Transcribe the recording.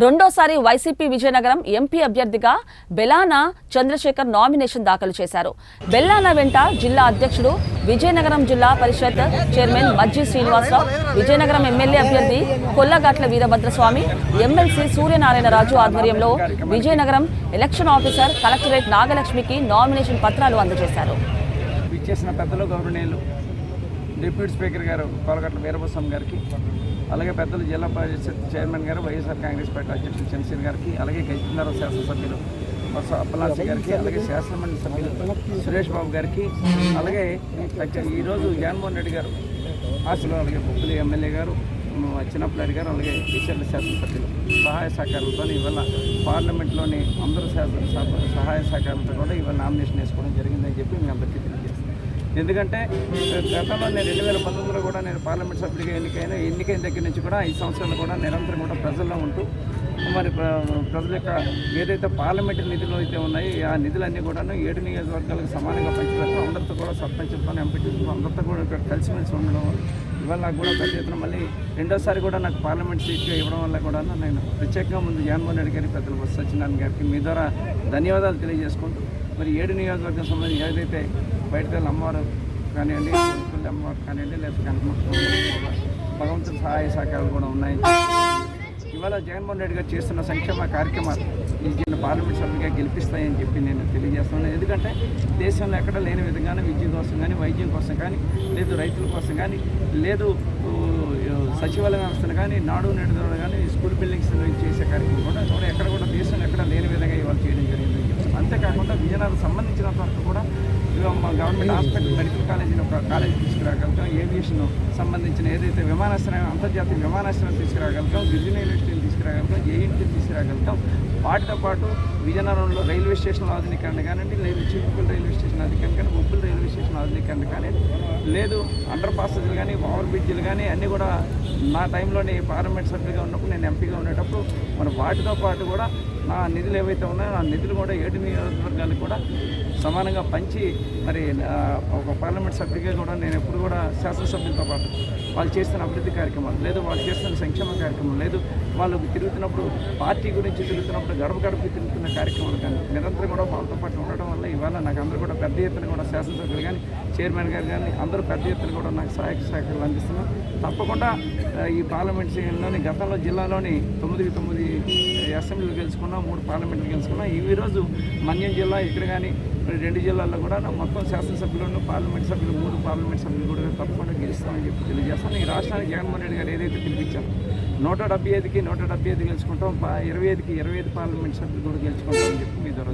రెండోసారి YCP Vizianagaram MP అభ్యర్థిగా బెలానా Chandrasekhar nomination దాఖలు చేశారు. బెల్లాన వెంట జిల్లా అధ్యక్షుడు, విజయనగరం జిల్లా పరిషత్ చైర్మన్ మజ్జి శ్రీనివాసరావు, విజయనగరం ఎమ్మెల్యే అభ్యర్థి కొల్లగాట్ల వీరభద్రస్వామి, ఎమ్మెల్సీ సూర్యనారాయణరాజు ఆధ్వర్యంలో విజయనగరం ఎలక్షన్ ఆఫీసర్ కలెక్టరేట్ నాగలక్ష్మికి నామినేషన్ పత్రాలు అందజేశారు. డిప్యూటీ స్పీకర్ గారు కొల్లగాట్ల వీరభద్రస్వామి గారికి, అలాగే పెద్దలు జిల్లా పరిషత్ చైర్మన్ గారు వైఎస్ఆర్ కాంగ్రెస్ పార్టీ అధ్యక్షుడు చంద్రశేఖర్ గారికి, అలాగే గజేంద్ర శాసనసభ్యులు అప్పలాసి గారికి, అలాగే శాసనమండలి సభ్యులు సురేష్ బాబు గారికి, అలాగే ఈరోజు జగన్మోహన్ రెడ్డి గారు ఆశలు, అలాగే బొబ్బిలి ఎమ్మెల్యే గారు చిన్నప్పలాడి గారు, అలాగే టీచర్ల శాసనసభ్యులు సహాయ సహకారాలతో ఇవాళ పార్లమెంట్లోని అందరూ సహాయ సహకారాలతో కూడా ఇవాళ నామినేషన్ వేసుకోవడం జరిగిందని చెప్పి మీ అందరికీ తెలియజేస్తాను. ఎందుకంటే గతంలో నేను 2019లో కూడా నేను పార్లమెంట్ సభ్యుడిగా ఎన్నికైన దగ్గర నుంచి కూడా 5 సంవత్సరాలు కూడా నిరంతరం కూడా ప్రజల్లో ఉంటూ మరి ప్రజల యొక్క ఏదైతే పార్లమెంటు నిధులు అయితే ఉన్నాయో ఆ నిధులన్నీ కూడా 7 నియోజకవర్గాలకు సమానంగా పంచిపెడతాం. అందరితో కూడా సర్పంచులతో ఎంపీటీలతో అందరితో కూడా ఇక్కడ కలిసిమెలిసి ఉండడం ఇవాళ నాకు కూడా పెద్ద ఎత్తున మళ్ళీ రెండోసారి కూడా నాకు పార్లమెంట్ సీట్గా ఇవ్వడం వల్ల కూడా నేను ప్రత్యేకంగా ముందు జగన్మోహన్ రెడ్డి గారి, పెద్దలు బొత్స సత్యనారాయణ గారికి మీ ద్వారా ధన్యవాదాలు తెలియజేసుకుంటూ మరి 7 నియోజకవర్గం సంబంధించి ఏదైతే బయట అమ్మవారు కానివ్వండి, అమ్మవారు కానివ్వండి, లేకపోతే భగవంతుని సహాయ సహకారాలు కూడా ఉన్నాయి. ఇవాళ జగన్మోహన్ రెడ్డి గారు చేస్తున్న సంక్షేమ కార్యక్రమాలు ఈ జిల్లా పార్లమెంట్ సభ్యులుగా గెలిపిస్తాయని చెప్పి నేను తెలియజేస్తున్నాను. ఎందుకంటే దేశంలో ఎక్కడ లేని విధంగానే విద్య కోసం కానీ, వైద్యం కోసం కానీ, లేదు రైతుల కోసం కానీ, లేదు సచివాలయ వ్యవస్థను కానీ, నాడు నేడు కానీ, స్కూల్ బిల్డింగ్స్ చేసే కార్యక్రమం కూడా ఎక్కడ కూడా దేశంలో ఎక్కడ లేని విధంగా ఇవాళ చేయడం జరిగింది. అంతేకాకుండా విజయనగరం సంబంధించినంత వరకు కూడా గవర్నమెంట్ హాస్పిటల్, మెడికల్ కాలేజీని ఒక కాలేజీ తీసుకురాగలుగుతాం. ఏవియేషన్ సంబంధించిన ఏదైతే విమానాశ్రయం, అంతర్జాతీయ విమానాశ్రయం తీసుకురాగలుగుతాం. గిరిజన యూనివర్సిటీలు తీసుకురాగలుగుతాం. ఏఎన్టీ తీసుకురాగలుగుతాం. వాటితో పాటు విజయనగరంలో రైల్వే స్టేషన్ల ఆధునీకరణ కానివ్వండి, లేదు చిలుకూరు రైల్వే స్టేషన్ ఆధునీకరణ కానీ, బొబ్బిలి రైల్వే స్టేషన్ ఆధునీకరణ కానీ, లేదు అండర్ పాసేజీలు కానీ, ఓవర్ బ్రిడ్జిలు కానీ అన్నీ కూడా నా టైంలోని పార్లమెంట్ సభ్యులుగా ఉన్నప్పుడు, నేను ఎంపీగా ఉండేటప్పుడు మరి వాటితో పాటు కూడా నా నిధులు ఏవైతే ఉన్నాయో ఆ నిధులు కూడా 7 నియోజకవర్గాలకు కూడా సమానంగా పంచి మరి ఒక పార్లమెంట్ సభ్యుడిగా కూడా నేను ఎప్పుడు కూడా శాసనసభ్యులతో పాటు వాళ్ళు చేస్తున్న అభివృద్ధి కార్యక్రమాలు, లేదు వాళ్ళు చేస్తున్న సంక్షేమ కార్యక్రమం, లేదు వాళ్ళు తిరుగుతున్నప్పుడు పార్టీ గురించి తిరుగుతున్నప్పుడు గడప గడపకి తిరుగుతున్న కార్యక్రమాలు కానీ నిరంతరం కూడా వాళ్ళతో పాటు ఉండడం వల్ల ఇవాళ నాకు అందరూ కూడా పెద్ద ఎత్తున కూడా శాసనసభ్యులు కానీ, చైర్మన్ గారు కానీ అందరూ పెద్ద ఎత్తున కూడా నాకు సహాయక సహకారాలు అందిస్తున్నాం. తప్పకుండా ఈ పార్లమెంట్ లోని గతంలో జిల్లాలోని 9 అసెంబ్లీలు గెలుచుకున్నాం, 3 పార్లమెంట్లు గెలుచుకున్నాం. ఈరోజు మన్యం జిల్లా ఇక్కడ కానీ 2 జిల్లాల్లో కూడా మొత్తం శాసనసభ్యులను, పార్లమెంట్ సభ్యులు 3 పార్లమెంట్ సభ్యులు కూడా తప్పకుండా గెలుస్తామని చెప్పి తెలియజేస్తాను. ఈ రాష్ట్రానికి జగన్మోహన్ రెడ్డి గారు ఏదైతే పిలిపించారో 175కి 175 గెలుచుకుంటాం, 25కి 25 పార్లమెంట్ సభ్యులు కూడా గెలుచుకుంటామని చెప్పి మీ ద్వారా